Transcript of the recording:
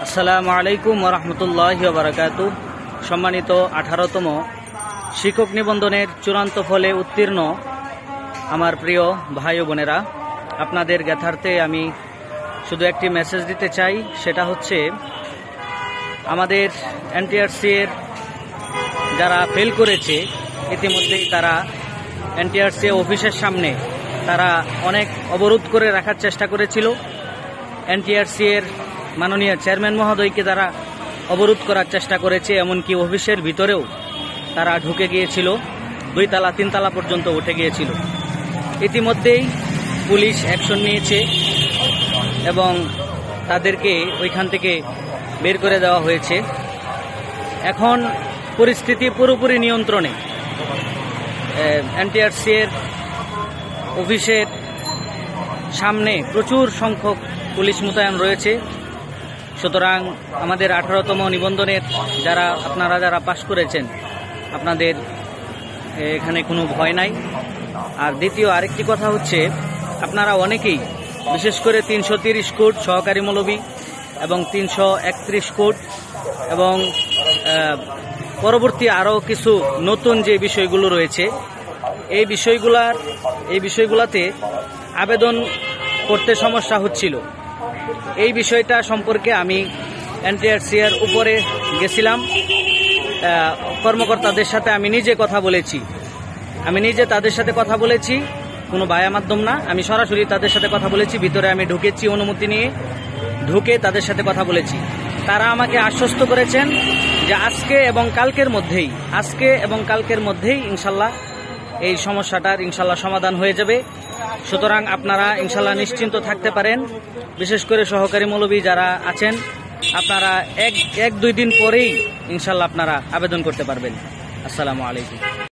আসসালামু আলাইকুম ওয়া রাহমাতুল্লাহি ওয়া বারাকাতুহু। সম্মানিত 18তম শিক্ষক নিবন্ধনের চূড়ান্ত ফলে উত্তীর্ণ আমার প্রিয় ভাই ও বোনেরা, আপনাদের জ্ঞাতার্থে আমি শুধু একটি মেসেজ দিতে চাই। সেটা হচ্ছে, আমাদের এনটিআরসি এর যারা ফেল করেছে ইতিমধ্যেই তারা এনটিআরসি অফিসের সামনে তারা অনেক অবরোধ করে রাখার চেষ্টা করেছিল। এনটিআরসি এর মাননীয় চেয়ারম্যান মহোদয়কে তারা অবরোধ করার চেষ্টা করেছে, এমনকি অফিসের ভিতরেও তারা ঢুকে গিয়েছিল, 2 তলা 3 তলা পর্যন্ত উঠে গিয়েছিল। ইতিমধ্যেই পুলিশ অ্যাকশন নিয়েছে এবং তাদেরকে ওইখান থেকে বের করে দেওয়া হয়েছে। এখন পরিস্থিতি পুরোপুরি নিয়ন্ত্রণে। এনটিআরসি এর অফিসের সামনে প্রচুর সংখ্যক পুলিশ মোতায়েন রয়েছে। সুতরাং আমাদের 18তম নিবন্ধনের আপনারা যারা পাশ করেছেন, আপনাদের এখানে কোনো ভয় নাই। আর দ্বিতীয় আরেকটি কথা হচ্ছে, আপনারা অনেকেই বিশেষ করে 330 কোড সহকারী মৌলবী এবং 331 কোড এবং পরবর্তী আরও কিছু নতুন যে বিষয়গুলো রয়েছে, এই বিষয়গুলোতে আবেদন করতে সমস্যা হচ্ছিল। এই বিষয়টা সম্পর্কে আমি এনটিআরসি এর উপরে গেছিলাম, কর্মকর্তাদের সাথে আমি নিজে তাদের সাথে কথা বলেছি, কোনো ভায়া মাধ্যম না, আমি সরাসরি তাদের সাথে কথা বলেছি। ভিতরে আমি ঢুকেছি, অনুমতি নিয়ে ঢুকে তাদের সাথে কথা বলেছি। তারা আমাকে আশ্বস্ত করেছেন যে আজকে এবং কালকের মধ্যেই ইনশাল্লাহ এই সমস্যাটার ইনশাল্লাহ সমাধান হয়ে যাবে। সুতরাং আপনারা ইনশাল্লাহ নিশ্চিন্ত থাকতে পারেন। বিশেষ করে সহকারী মৌলবী যারা আছেন, আপনারা এক 2 দিন পরেই ইনশাল্লাহ আপনারা আবেদন করতে পারবেন। আসসালামু আলাইকুম।